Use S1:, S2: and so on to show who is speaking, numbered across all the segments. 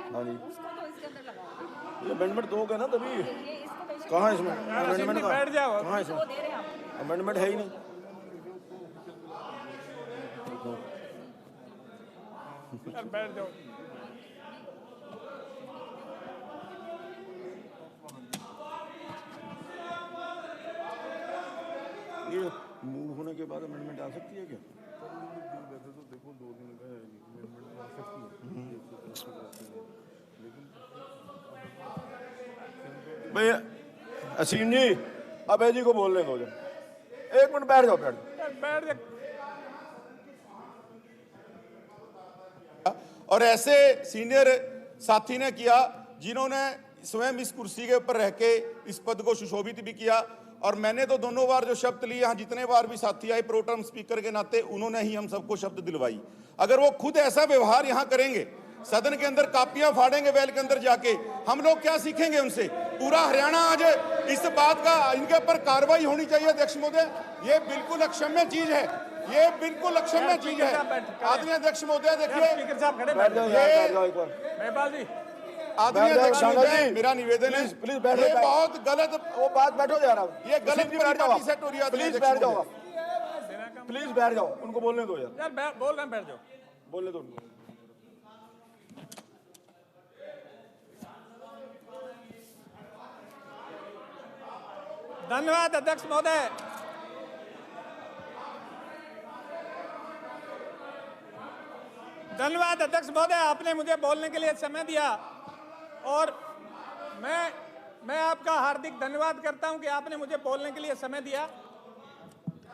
S1: हाँ जी,
S2: उसको तो इसके अंदर लगाओ।
S1: ये अमेंडमेंट दोगे ना तभी।
S2: ये इसको पेश
S1: कहाँ है इसमें अमेंडमेंट?
S3: बैठ जाओ,
S1: कहाँ है
S2: वो
S1: इसमें
S2: दे रहे हैं आप।
S1: अमेंडमेंट? है ही नहीं।
S3: बैठ जाओ।
S1: ये मूव होने के बाद अमेंडमेंट आ सकती है क्या?
S4: वैसे तो देखो 2 दिन का अमेंडमेंट आ सकती है,
S1: भैया असीम जी, अभय जी को बोलने दो जब। 1 मिनट बैठ जाओ, बैठ जाओ।
S3: बैठ जा।
S5: और ऐसे सीनियर साथी ने किया जिन्होंने स्वयं इस कुर्सी के ऊपर रह के इस पद को सुशोभित भी किया। और मैंने तो दोनों बार जो शब्द लिए, यहाँ जितने बार भी साथी आए प्रो टर्म स्पीकर के नाते, उन्होंने ही हम सबको शब्द दिलवाई। अगर वो खुद ऐसा व्यवहार यहाँ करेंगे, सदन के अंदर कापियां फाड़ेंगे वेल के अंदर जाके, हम लोग क्या सीखेंगे उनसे? पूरा हरियाणा आज इस बात का, इनके ऊपर कार्रवाई होनी चाहिए अध्यक्ष महोदय। ये बिल्कुल अक्षम्य चीज है, ये बिल्कुल अक्षम्य चीज है। आदरणीय अध्यक्ष महोदय देखिए,
S3: स्पीकर साहब खड़े
S1: बैठ जाओ यार, बैठ जाओ एक बार।
S3: मेहबाल जी,
S5: आदरणीय अध्यक्ष
S1: शांगा
S5: महोदय,
S1: जी,
S5: मेरा निवेदन है,
S1: प्लीज बैठो।
S5: ये बहुत गलत,
S1: वो बात बैठो यार आप।
S5: ये गलत परिपाटी सेट हो रही है।
S1: प्लीज बैठ जाओ आप, प्लीज बैठ जाओ, उनको बोलने दो यार।
S3: यार बोल रहे हैं, बैठ जाओ।
S1: बोलने दो उनको।
S3: धन्यवाद अध्यक्ष महोदय। धन्यवाद अध्यक्ष महोदय, आपने मुझे बोलने के लिए समय दिया और मैं आपका हार्दिक धन्यवाद करता हूं कि आपने मुझे बोलने के लिए समय दिया।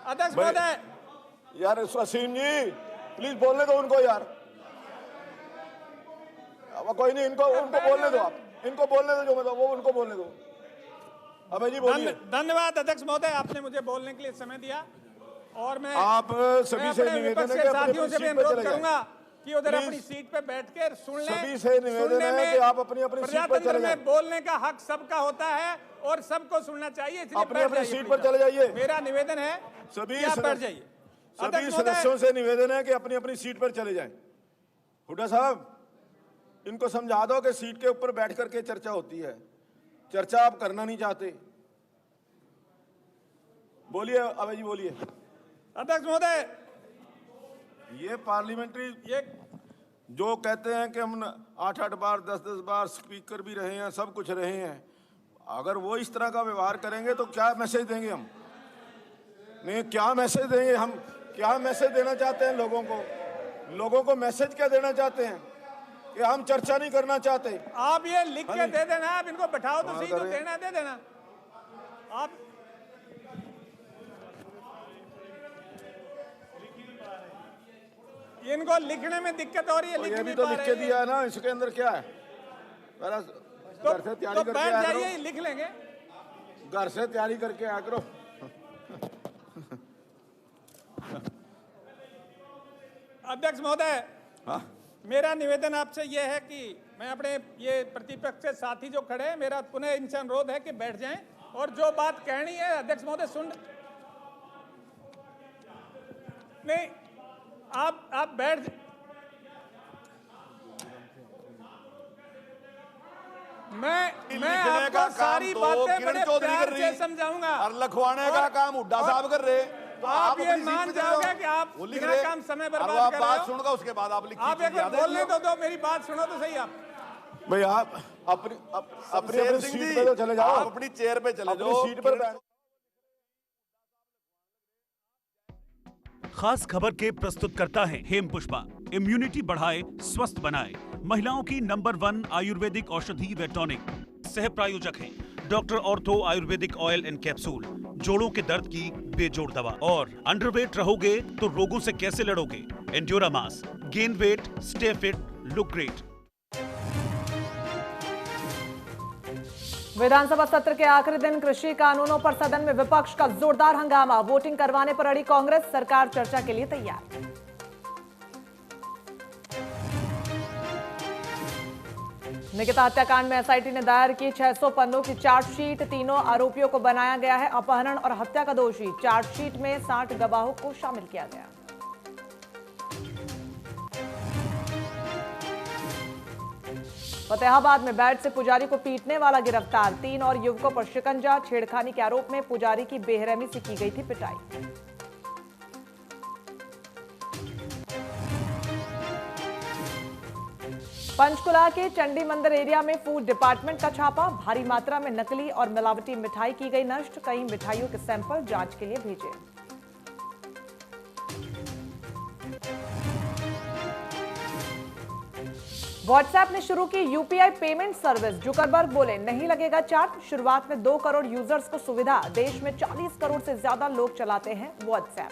S3: अध्यक्ष महोदय,
S1: यार असीम जी, प्लीज बोलने दो उनको यार। अब कोई नहीं, उनको बोलने दो आप, इनको बोलने दो जो मतलब वो उनको बोलने दो। अबे जी बोलिए।
S3: धन्यवाद अध्यक्ष महोदय, आपने मुझे बोलने के लिए समय दिया और मैं
S1: आप सभी से निवेदन है कि
S3: साथियों से भी अनुरोध करूंगा कि उधर
S1: प्लीज।
S3: अपनी सीट पे बैठकर सुन लें।
S1: सभी से निवेदन है कि आप अपनी अपनी सीट पर चले जाएं।
S3: बोलने का हक सबका होता है और सबको सुनना चाहिए, इसलिए
S1: अपनी अपनी सीट पर चले जाइए।
S3: मेरा निवेदन है
S1: सभी
S3: कि आप बैठ जाइए।
S1: सभी सदस्यों से निवेदन है कि अपनी अपनी सीट पर चले जाएं। हुड्डा साहब, इनको समझा दो कि सीट के ऊपर बैठ करके चर्चा होती है, चर्चा आप करना नहीं चाहते। बोलिए अभय जी, बोलिए।
S3: अध्यक्ष महोदय,
S1: ये पार्लियामेंट्री,
S3: ये
S1: जो कहते हैं कि हम 8-8 बार 10-10 बार स्पीकर भी रहे हैं, सब कुछ रहे हैं, अगर वो इस तरह का व्यवहार करेंगे तो क्या मैसेज देंगे हम? नहीं, क्या मैसेज देंगे हम? क्या मैसेज देना चाहते हैं लोगों को? लोगों को मैसेज क्या देना चाहते हैं कि हम चर्चा नहीं करना चाहते?
S3: आप ये लिख के दे देना, आप इनको बैठाओ तो सही, तो देना दे देना आप। इनको लिखने में दिक्कत हो रही है,
S1: ये भी तो लिख के दिया है ना, इसके अंदर क्या है? पहला घर से तैयारी करके आया करो।
S3: जाइए, लिख लेंगे।
S1: घर से तैयारी करके आया करो।
S3: अध्यक्ष महोदय, मेरा निवेदन आपसे यह है कि मैं अपने ये प्रतिपक्ष के साथी जो खड़े हैं, मेरा पुनः इनसे अनुरोध है कि बैठ जाएं और जो बात कहनी है अध्यक्ष महोदय सुन। नहीं, आप बैठ। मैं आपको सारी बातें बड़े प्यार से समझाऊंगा
S5: और लिखवाने का काम हुड्डा साहब कर रहे।
S3: तो आप ये मान जाओगे कि आप बिना काम समय बर्बाद कर रहे हो।
S5: सुनगा उसके बाद आप लिखिए।
S3: आप एक बार बोलने दो, मेरी बात सुनो तो सही। आप
S1: भाई आप अपनी सीट पे तो चले जाओ,
S5: आप अपनी चेयर पे चले जाओ,
S1: सीट पर बैठो।
S6: खास खबर के प्रस्तुतकर्ता हैं हेम पुष्पा। इम्यूनिटी बढ़ाए, स्वस्थ बनाए, महिलाओं की नंबर 1 आयुर्वेदिक औषधि व टॉनिक। सह प्रायोजक हैं doctor ortho Ayurvedic oil and capsule, जोड़ों के दर्द की बेजोड़ दवा। और अंडरवेट रहोगे तो रोगों से कैसे लड़ोगे? Endura Mass, gain weight, stay fit, look great.
S7: Vidhan Sabha सत्र के आखिरी दिन कृषि कानूनों पर सदन में विपक्ष का जोरदार हंगामा। वोटिंग करवाने पर अड़ी कांग्रेस, सरकार चर्चा के लिए तैयार। निकिता हत्याकांड में एसआईटी ने दायर की 600 पन्नों की चार्जशीट। तीनों आरोपियों को बनाया गया है अपहरण और हत्या का दोषी। चार्जशीट में 60 गवाहों को शामिल किया गया। फतेहाबाद में बैट से पुजारी को पीटने वाला गिरफ्तार, 3 और युवकों पर शिकंजा, छेड़खानी के आरोप में पुजारी की बेरहमी से की गई थी पिटाई। पंचकुला के चंडी मंदिर एरिया में फूड डिपार्टमेंट का छापा, भारी मात्रा में नकली और मिलावटी मिठाई की गई नष्ट, कई मिठाइयों के सैंपल जांच के लिए भेजे। व्हाट्सएप ने शुरू की यूपीआई पेमेंट सर्विस, जुकरबर्ग बोले नहीं लगेगा चार्ज, शुरुआत में 2 करोड़ यूजर्स को सुविधा, देश में 40 करोड़ से ज्यादा लोग चलाते हैं व्हाट्सएप।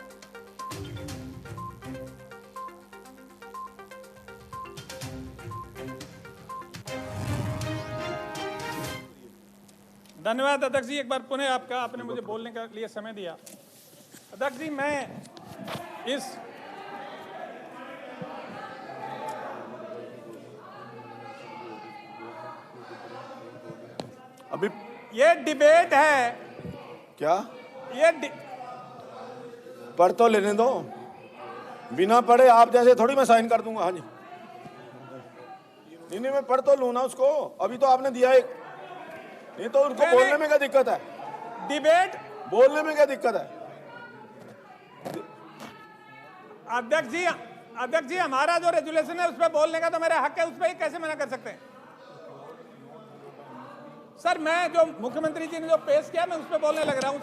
S3: धन्यवाद अध्यक्ष जी, एक बार पुनः आपका, आपने मुझे बोलने के लिए समय दिया। अध्यक्ष जी, मैं इस
S1: अभी
S3: ये डिबेट है,
S1: क्या
S3: ये
S1: पढ़ तो लेने दो, बिना पढ़े आप जैसे थोड़ी मैं साइन कर दूंगा। हाँ जी, नहीं मैं पढ़ तो लूँ ना उसको, अभी तो आपने दिया एक, नहीं तो उनको बोलने में क्या दिक्कत है?
S3: डिबेट
S1: बोलने में क्या दिक्कत है?
S3: अध्यक्ष जी हमारा जो रेजुलेशन है उस पर बोलने का तो मेरा हक है, उस पर ही कैसे मना कर सकते हैं? सर मैं जो मुख्यमंत्री जी ने जो पेश किया मैं उस पर बोलने लग रहा हूँ,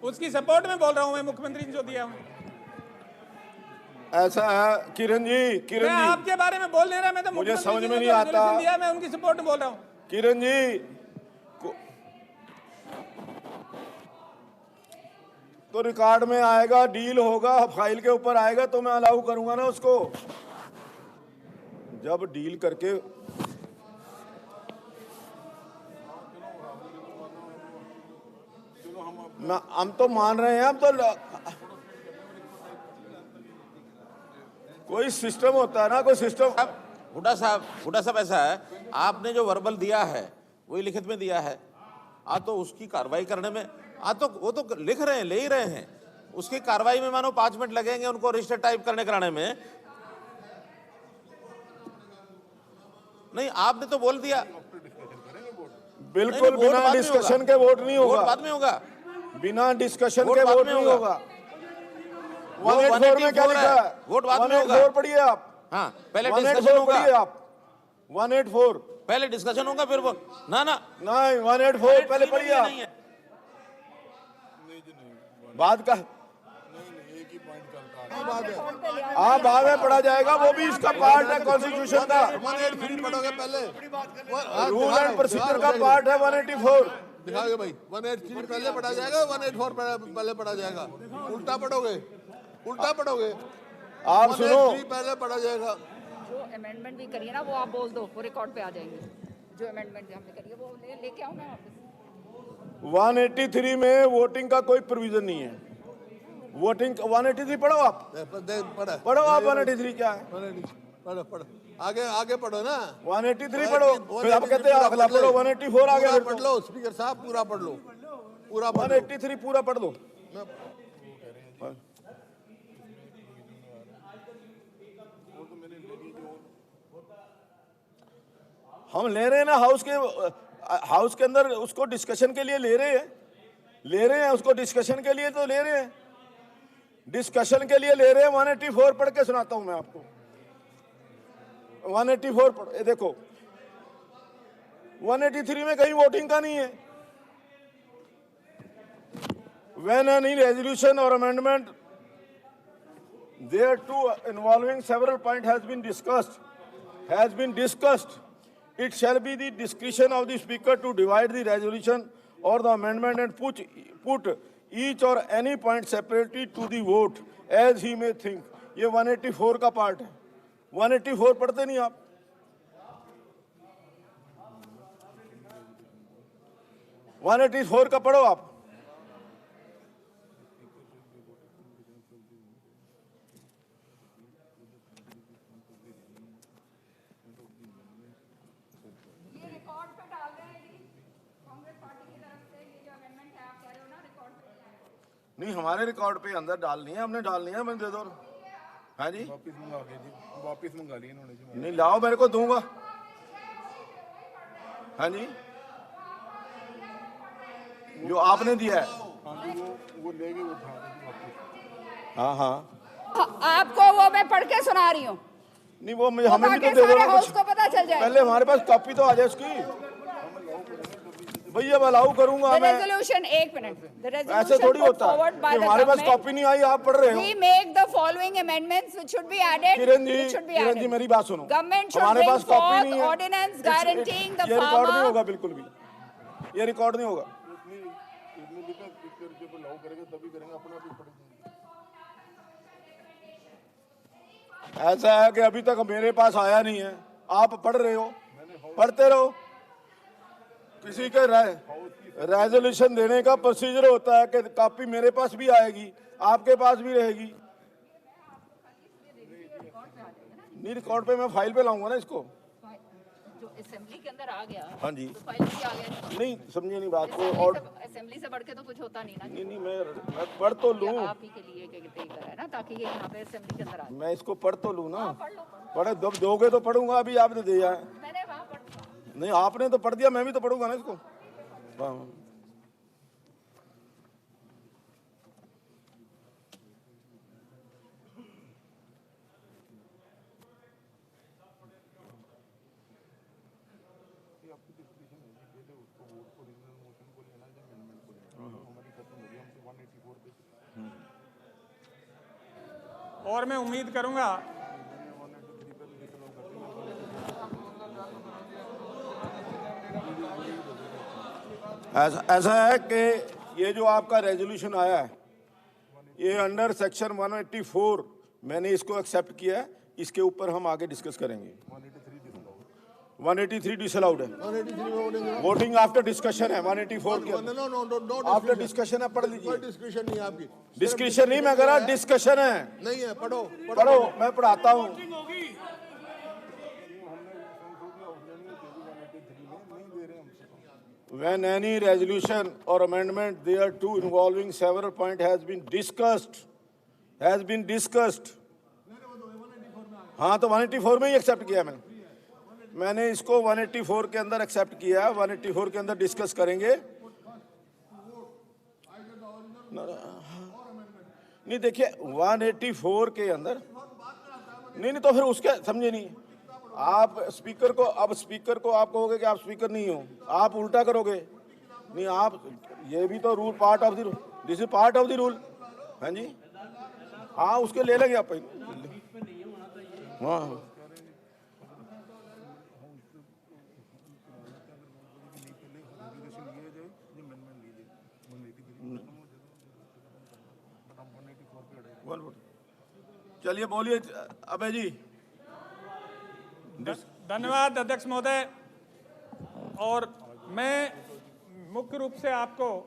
S3: उसकी सपोर्ट में बोल रहा हूँ मैं, मुख्यमंत्री जी जो दिया हूँ।
S1: ऐसा है किरण जी,
S3: मैं आपके बारे में बोल नहीं रहा, मैं तो
S1: मुझे
S3: मुख्यमंत्री
S1: समझ
S3: जी
S1: में
S3: ने
S1: नहीं
S3: जो
S1: आता।
S3: resolution दिया मैं उनकी सपोर्ट में बोल रहा हूँ।
S1: किरण जी तो रिकॉर्ड में आएगा, डील होगा, फाइल के ऊपर आएगा तो मैं अलाउ करूंगा ना उसको। जब डील करके ना हम तो मान रहे हैं, हम तो कोई सिस्टम होता है ना, कोई सिस्टम।
S8: हुड्डा साहब ऐसा है, आपने जो वर्बल दिया है वही लिखित में दिया है, तो उसकी कार्रवाई करने में तो वो तो लिख रहे हैं, ले ही रहे हैं, उसकी कार्रवाई में मानो 5 मिनट लगेंगे उनको रजिस्टर टाइप करने कराने में। नहीं आपने तो बोल दिया,
S1: बिल्कुल बिना डिस्कशन के वोट नहीं होगा,
S8: वोट बाद में होगा,
S1: बिना डिस्कशन के वोट नहीं होगा। 184 में क्या लिखा है?
S8: वोट बाद में होगा।
S1: 184 पढ़िए आप।
S8: हाँ पहले डिस्कशन होगा,
S1: पढ़िए आप 184
S8: पहले डिस्कशन होगा फिर वो ना
S1: नहीं 184 पहले पढ़िए आप। बाद का हाँ बाद में पढ़ा जाएगा, वो भी इसका पार्ट है कॉन्स्टिट्यूशन का।
S4: 183 पढ़ोगे पहले,
S1: रूल एंड प्रोसीजर का पार्ट है 184।
S4: दिखाओगे भाई, 183 पहले पढ़ा जाएगा, 184 पहले पढ़ा जाएगा, उल्टा पढ़ोगे
S1: आप सुनो,
S4: 183 पहले पढ़ा जाएगा।
S2: जो अमेंडमेंट भी करिए ना वो आप बोल दो, वो रिकॉर्ड पे आ जाएंगे। जो अमेंडमेंट हमने करी है वो लेके आओ ना वापस।
S1: 183 में वोटिंग का कोई प्रोविजन नहीं है। वोटिंग 183 पढ़ो आप, पढ़ो आप 183 क्या है।
S4: पढ़ो आगे पढ़ो ना,
S1: 183 पढ़ो, फिर आप कहते हैं अगला पढ़ो 184 आगे फिर
S4: पढ़ लो। स्पीकर साहब पूरा पढ़ लो, पूरा
S1: 183 पूरा पढ़ लो। हम ले रहे हैं ना हाउस के अंदर उसको डिस्कशन के लिए ले रहे हैं उसको डिस्कशन के लिए तो ले रहे हैं, डिस्कशन के लिए ले रहे हैं। 184 पढ़ के सुनाता हूं मैं आपको। 184 पढ़ो, ये देखो 183 में कहीं वोटिंग का नहीं है। When any resolution or amendment thereto involving several points has been discussed, it shall be the discretion of the speaker to divide the resolution or the amendment and put each or any point separately to the vote as he may think। ये 184 का part है। 184 पढ़ते नहीं आप? – 184 का पढ़ो आप। नहीं हमारे रिकॉर्ड पे अंदर डालनी है, हमने डालनी है, मैं दे दो। हाँ जी
S4: वापस मंगा ली इन्होंने जी।
S1: नहीं लाओ, मेरे को दूंगा। हाँ जी, जो आपने दिया है।
S4: हाँ जी, वो ले गए, वो उठा रहे वापस।
S1: हाँ हाँ,
S2: आपको वो मैं पढ़ के सुना रही हूँ,
S1: नहीं वो मुझे हमें भी तो
S2: ताकि
S1: दे दो
S2: सारे
S1: ना
S2: हाउस
S1: कुछ।
S2: को पता चल जाए।
S1: पहले हमारे पास कॉपी तो आ जाए उसकी। भैया मैं अलाउ करूंगा
S2: The
S1: मैं।
S2: resolution, एक मिनट, the
S1: ऐसे
S2: resolution
S1: थोड़ी
S2: put
S1: होता
S2: forward
S1: है
S2: by
S1: कि
S2: the
S1: हमारे पास
S2: government,
S1: कॉपी नहीं आई, आप पढ़ रहे हो।
S2: we make the following amendments which should be added.
S1: Kiran
S2: which should be
S1: ji
S2: added.
S1: मेरी बात सुनो।
S2: Government should
S1: हमारे
S2: bring
S1: पास कॉपी
S2: forth
S1: नहीं है।
S2: ordinance guaranteeing the
S1: ये रिकॉर्ड नहीं
S2: farmer.
S1: होगा, बिल्कुल भी ये रिकॉर्ड नहीं होगा।
S4: इसने लिखा स्पीकर जब अलाउ करेगा तभी करेंगे, अपना भी पढ़ देंगे।
S1: ऐसा है कि अभी तक मेरे पास आया नहीं है, आप पढ़ रहे हो, पढ़ते रहो। किसी के रेजोल्यूशन देने का प्रोसीजर होता है कि कॉपी मेरे पास भी आएगी, आपके पास भी रहेगी। नहीं, रिकॉर्ड पे मैं फाइल पे लाऊंगा ना इसको।
S2: जो असेंबली के अंदर आ गया,
S1: हाँ जी,
S2: तो फाइल भी आ गया।
S1: नहीं समझे नहीं बात को। और
S2: असेंबली से बढ़ के तो कुछ होता नहीं ना।
S1: नहीं मैं पढ़ तो लूं।
S2: आप ही के लिए कहते करा है ना, ताकि ये यहाँ पे असेंबली के अंदर आ जाए।
S1: मैं इसको पढ़ तो लूं ना।
S2: पढ़ लो,
S1: पढ़े दोगे तो पढ़ूंगा, अभी आपने दिया है।
S2: मैंने वहाँ पढ़
S1: नहीं आपने तो पढ़ दिया, मैं भी तो पढ़ूंगा ना इसको। हाँ।
S3: और मैं उम्मीद करूंगा
S1: ऐसा है कि ये जो आपका रेजोल्यूशन आया है, ये अंडर सेक्शन 184 मैंने इसको एक्सेप्ट किया है। इसके ऊपर हम आगे डिस्कस करेंगे। 183 डिसअलाउड है।
S4: 183 में वोटिंग करो।
S1: वोटिंग आफ्टर डिस्कशन है 184 के।
S4: No no no
S1: after discussion है, पढ़
S4: कोई
S1: लीजिए।
S4: डिस्कशन नहीं है आपकी।
S1: डिस्कशन नहीं मैं कह रहा, डिस्कशन है।
S4: नहीं है, पढ़ो
S1: पढ़ो, मैं पढ़ाता हूँ। When any resolution or amendment thereto involving several point has been discussed, हाँ तो 184 में ही एक्सेप्ट किया मैंने इसको 184 के अंदर एक्सेप्ट किया है। 184 के अंदर डिस्कस करेंगे। नहीं देखिए 184 के अंदर नहीं तो फिर उसके समझे नहीं आप। स्पीकर को अब स्पीकर को आप कहोगे कि आप स्पीकर नहीं हो, आप उल्टा करोगे। नहीं आप, ये भी तो rule part of the rule, this is part of the rule. हाँ जी, हाँ उसके ले लेंगे आप। हाँ चलिए बोलिए अबे जी।
S3: धन्यवाद अध्यक्ष महोदय। और मैं मुख्य रूप से आपको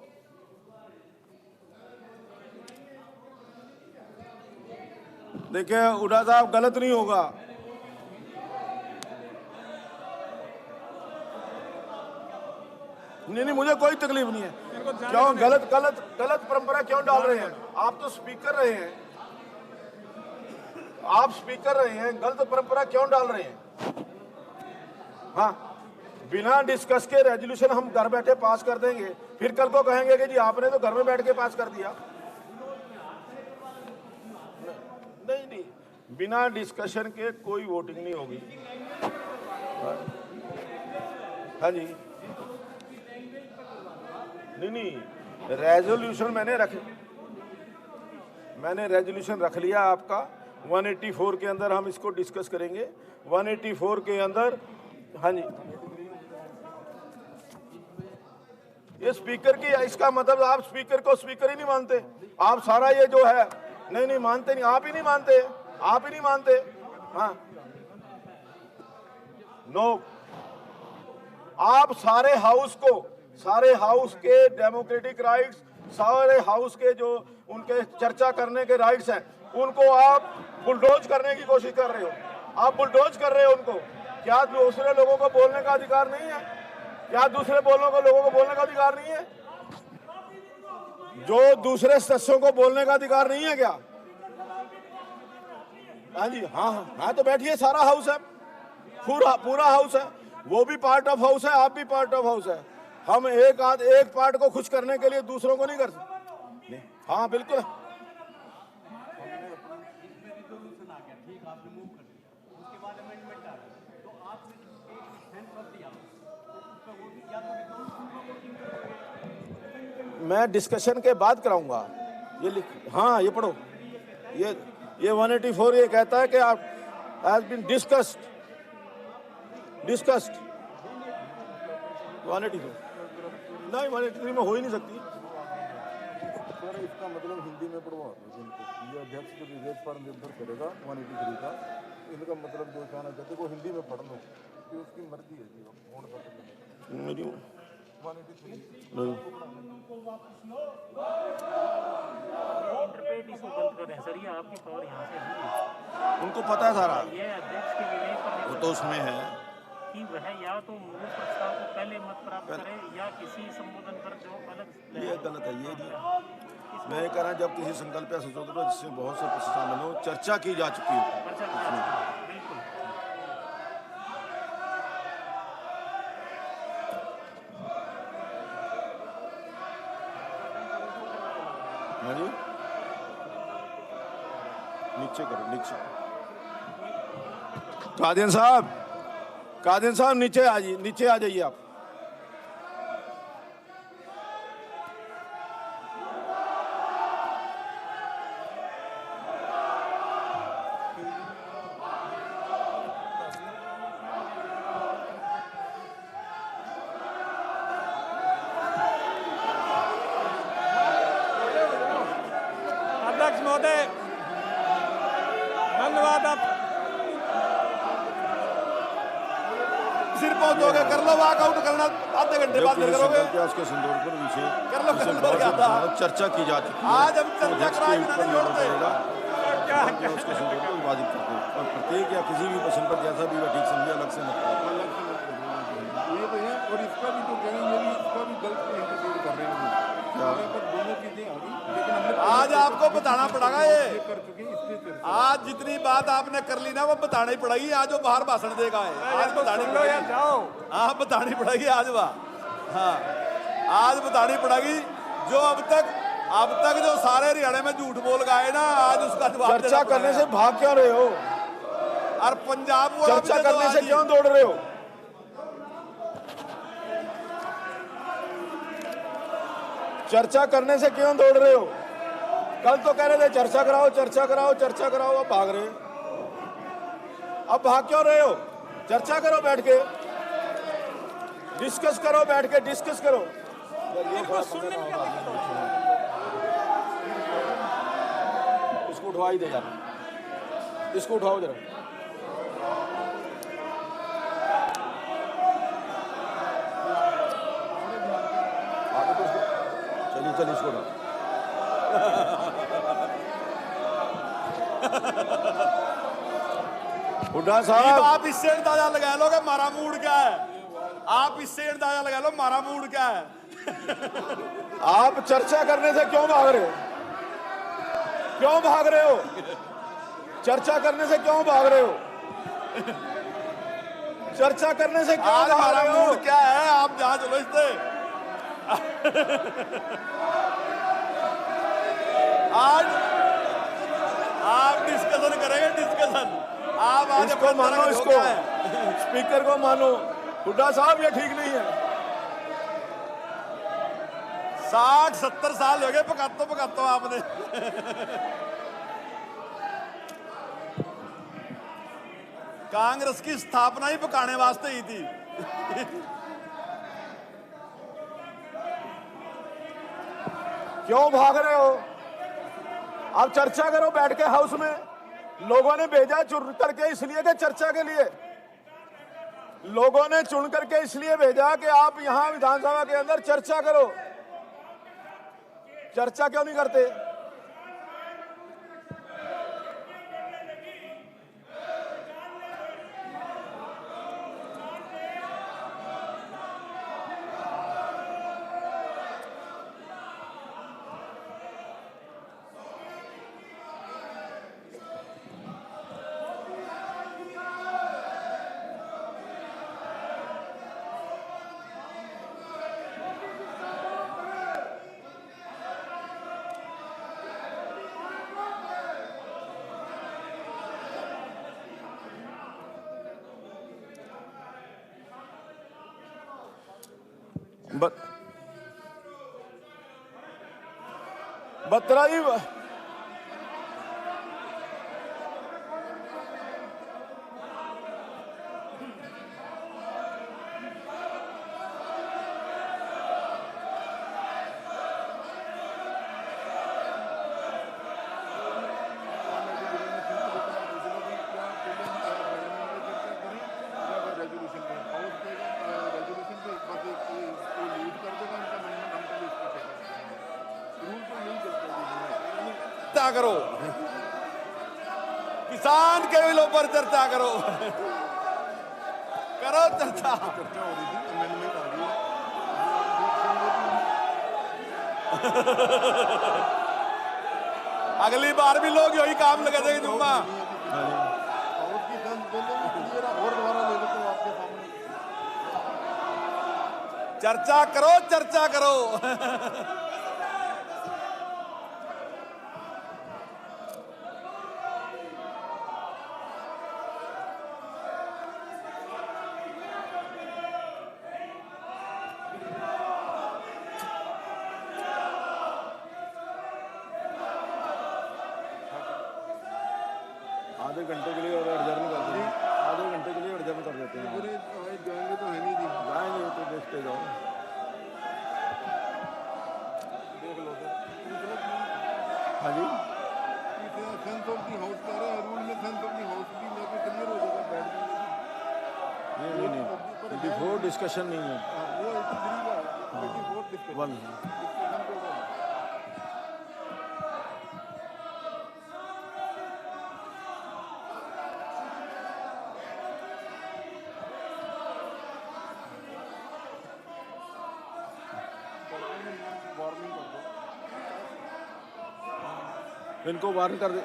S1: देखिए उड़ा साहब, गलत नहीं होगा। नहीं मुझे कोई तकलीफ नहीं है। क्यों गलत परंपरा क्यों डाल रहे हैं? आप तो स्पीकर रहे हैं, आप स्पीकर रहे हैं, गलत परंपरा क्यों डाल रहे हैं? हाँ, बिना डिस्कस के रेजोल्यूशन हम घर बैठे पास कर देंगे, फिर कल को कहेंगे कि जी आपने तो घर में बैठ के पास कर दिया। नहीं, बिना डिस्कशन के कोई वोटिंग नहीं होगी। हाँ जी, नहीं रेजोल्यूशन मैंने रेजोल्यूशन रख लिया आपका। 184 के अंदर हम इसको डिस्कस करेंगे। 184 के अंदर, हाँ जी, ये स्पीकर की, इसका मतलब आप स्पीकर को स्पीकर ही नहीं मानते। आप सारा ये जो है नहीं मानते, नहीं आप ही नहीं मानते, आप ही नहीं मानते। हाँ नो, आप सारे हाउस के डेमोक्रेटिक राइट्स, सारे हाउस के जो उनके चर्चा करने के राइट्स हैं, उनको आप बुलडोज करने की कोशिश कर रहे हो। आप बुलडोज कर रहे हो उनको। क्या दूसरे लोगों को बोलने का अधिकार नहीं है? क्या दूसरे लोगों को बोलने का अधिकार नहीं है? जो दूसरे सदस्यों को बोलने का अधिकार नहीं है क्या? हाँ जी, हाँ हाँ हाँ, तो बैठिए, सारा हाउस है, पूरा हाउस है, वो भी पार्ट ऑफ हाउस है, आप भी पार्ट ऑफ हाउस है। हम एक पार्ट को खुश करने के लिए दूसरों को नहीं कर सकते। हाँ बिल्कुल। मैं डिस्कशन के बाद कराऊंगा। ये लिख, हाँ ये पढ़ो, ये 184 ये कहता है कि आप हैज बीन डिस्कस्ड 184 नहीं, 183 में हो ही नहीं सकती।
S9: सर इसका मतलब हिंदी में पढ़वा दो ये अध्यक्ष जो विवेक पर निर्भर करेगा 183 का, इनका मतलब जो कहना चाहते को हिंदी में पढ़ लो कि उसकी मर्जी है जी कौन सा
S1: मेरी
S9: 183
S1: नहीं।
S10: इंटरप्रेट इसको बंद करें सर, ये आपकी पावर यहाँ से है।
S1: उनको पता है सारा,
S10: ये अध्यक्ष के विवेक पर
S1: वो तो उसमें है
S10: कि वह या तो मूल प्रस्ताव को पहले मत प्राप्त करे या किसी संबोधन पर जो अलग।
S1: ये गलत है। ये नहीं, मैं ये कह रहा हूं जब किसी संकल्प या संशोधन पर जिससे बहुत से शामिल हो, चर्चा की जा चुकी हो।
S10: बिल्कुल।
S1: हाँ जी, नीचे करो, नीचे। कादियान साहब नीचे आ जाइए आप।
S3: अध्यक्ष महोदय धन्यवाद। आप
S5: सिर पहुंचोगे, कर लो वॉकआउट, करना आधे घंटे बाद फिर करोगे।
S1: उसके संदर्भ पर विषय
S5: कर लो क्या था?
S1: चर्चा की जा चुकी है।
S5: आज हम चर्चा कराए बिना नहीं छोड़ते।
S1: उसके संदर्भ पर विवादित करते हैं और प्रत्येक या किसी भी प्रश्न पर जैसा भी ठीक समझे अलग से मत करो।
S9: ये तो है, और इसका भी तो कहेंगे ये भी इसका भी गलत इंटरप्रेट कर रहे हैं पर दोनों चीजें आ गई, लेकिन हमने
S5: आज आपको बताना पड़ेगा ये
S9: कर चुके हैं इसलिए चर्चा।
S5: आज जितनी बात आपने कर ली ना वो बताना ही पड़ेगी। आज वो बाहर भाषण देगा है, आज बतानी पड़ेगी।
S3: जाओ,
S5: हाँ बतानी पड़ेगी आज वह, हाँ आज बतानी पड़ेगी। जो अब तक जो सारे हरियाणा में झूठ बोल गए ना, आज उसका जवाब
S1: चर्चा करने से भाग क्यों रहे हो?
S5: और पंजाब
S1: चर्चा करने से क्यों दौड़ रहे हो? चर्चा करने से क्यों दौड़ रहे हो? कल तो कह रहे थे चर्चा कराओ, अब भाग रहे हो। अब भाग क्यों रहे हो? चर्चा करो, बैठ के डिस्कस करो, इसको उठवा ही दे यार, इसको उठाओ जरा। चलिए इसको उठाओ। हुड्डा साहब,
S5: आप इससे अंदाजा लगा लो कि हमारा मूड क्या है। आप इससे अंदाजा लगा लो हमारा मूड क्या है।
S1: आप चर्चा करने से क्यों भाग रहे हो? चर्चा करने से क्यों भाग रहे हो? चर्चा करने से क्यों भाग रहे हो?
S5: मूड क्या है आप जहां चलो इससे। आज आप डिस्कशन करेंगे, आप आज
S1: इसको मानो, इसको स्पीकर को मानो। हुड्डा साहब ये ठीक नहीं है।
S5: 60-70 साल हो गए पकातो आपने। कांग्रेस की स्थापना ही पकाने वास्ते ही थी।
S1: क्यों भाग रहे हो? आप चर्चा करो बैठ के हाउस में। लोगों ने भेजा चुन करके इसलिए कि चर्चा के लिए, लोगों ने चुन करके इसलिए भेजा कि आप यहां विधानसभा के अंदर चर्चा करो। चर्चा क्यों नहीं करते? बतराई
S5: चर्चा करो, किसान के बिलों पर चर्चा करो, करो चर्चा।
S9: चर्चा हो रही थी, अमेंडमेंट आ गई है।
S5: अगली बार भी लोग यही काम लगा देंगे जुम्मा।
S9: उसकी संस बोले और दोबारा ले लेते हो आपके सामने।
S5: चर्चा करो, चर्चा करो।
S1: आधे घंटे के लिए और एडजर्न कर देंगे, आधे घंटे के लिए एडजर्न कर देते हैं।
S9: पूरे जाएंगे तो है नहीं जी,
S1: जाएंगे तो देखते जाओ।
S9: देख लो तो।
S1: हाँ जी,
S9: सेंस ऑफ दी हाउस कह रहे हैं, रूल में सेंस ऑफ दी हाउस भी लेके क्लियर हो जाएगा, बैठ जाएंगे।
S1: नहीं, बिफोर डिस्कशन नहीं है।
S9: वो 83 का है, 84 डिस्कशन।
S1: वन
S9: वार्निंग कर दो।
S1: इनको वार्न कर दे।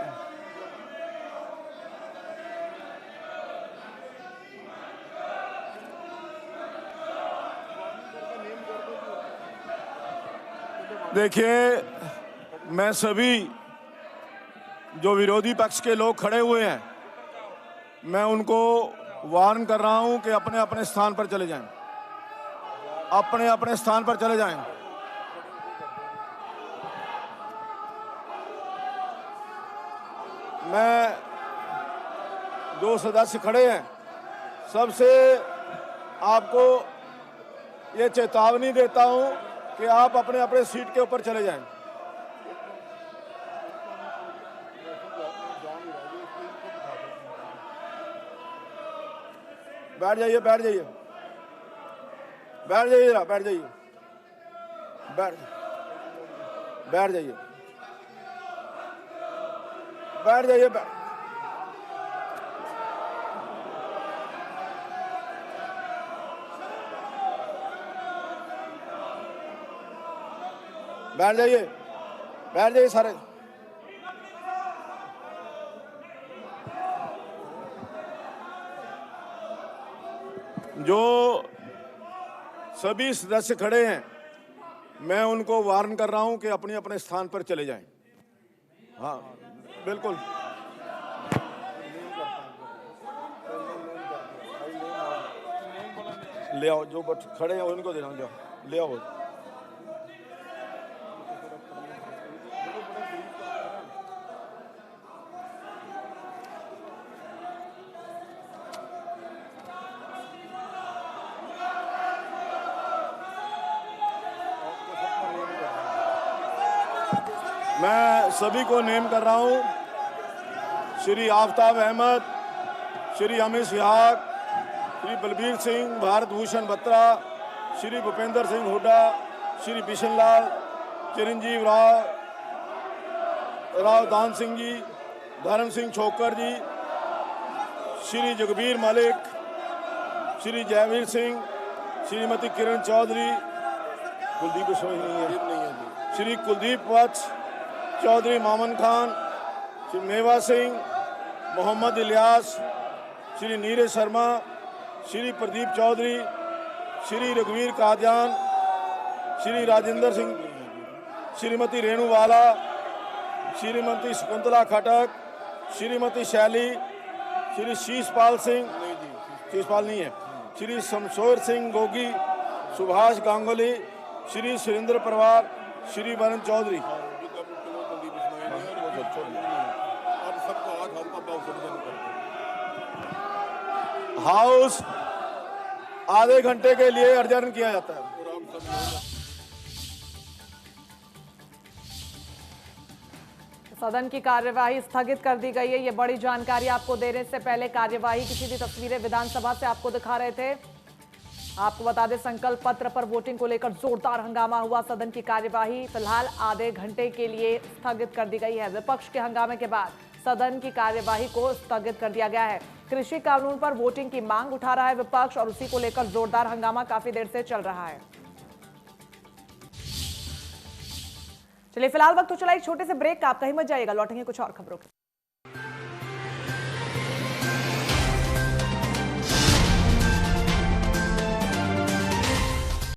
S1: देखिए, मैं सभी जो विरोधी पक्ष के लोग खड़े हुए हैं, मैं उनको वार्न कर रहा हूं कि अपने अपने स्थान पर चले जाएं, अपने अपने स्थान पर चले जाएं। मैं जो सदस्य खड़े हैं, सबसे आपको ये चेतावनी देता हूं कि आप अपने अपने सीट के ऊपर चले जाएं। बैठ जाइए, बैठ जाइए, बैठ जाइए, बैठ जाइए, बैठ बैठ जाइए, बैठ जाइए, बैठ जाइए, बैठ जाइए सारे। जो सभी सदस्य खड़े हैं, मैं उनको वार्न कर रहा हूं कि अपने अपने स्थान पर चले जाएं। हाँ, बिल्कुल। ले आओ, जो खड़े हैं उनको देना, ले आओ। मैं सभी को नेम कर रहा हूं। श्री आफ्ताब अहमद, श्री अमित सिहाग, श्री बलबीर सिंह, भारत भूषण बत्रा, श्री भूपेंद्र सिंह हुड्डा, श्री बिशन लाल, चिरंजीव राव दान सिंह जी, धर्म सिंह छोकर जी, श्री जगबीर मलिक, श्री जयवीर सिंह, श्रीमती किरण चौधरी, कुलदीप नहीं है, श्री कुलदीप वत्स चौधरी, मामन खान, श्री मेवा सिंह, मोहम्मद इलियास, श्री नीरज शर्मा, श्री प्रदीप चौधरी, श्री रघुवीर कादियान, श्री राजेंद्र सिंह, श्रीमती रेणुवाला, श्रीमती शकुंतला खटक, श्रीमती शैली, श्री शीशपाल सिंह, शीशपाल नहीं है, श्री शमशोर सिंह गोगी, सुभाष गांगुली, श्री सुरेंद्र पवार, श्री वरुण चौधरी।
S4: अब सबका हाथ हल्का पाव
S1: हाउस आधे घंटे के लिए अडजर्न किया जाता है।
S7: सदन की कार्यवाही स्थगित कर दी गई है। ये बड़ी जानकारी आपको देने से पहले कार्यवाही की सीधी तस्वीरें विधानसभा से आपको दिखा रहे थे। आपको बता दें, संकल्प पत्र पर वोटिंग को लेकर जोरदार हंगामा हुआ। सदन की कार्यवाही फिलहाल आधे घंटे के लिए स्थगित कर दी गई है। विपक्ष के हंगामे के बाद सदन की कार्यवाही को स्थगित कर दिया गया है। कृषि कानून पर वोटिंग की मांग उठा रहा है विपक्ष और उसी को लेकर जोरदार हंगामा काफी देर से चल रहा है। चलिए फिलहाल वक्त तो चला एक छोटे से ब्रेक का, आप कहीं मत जाइएगा, लौटेंगे कुछ और खबरों के।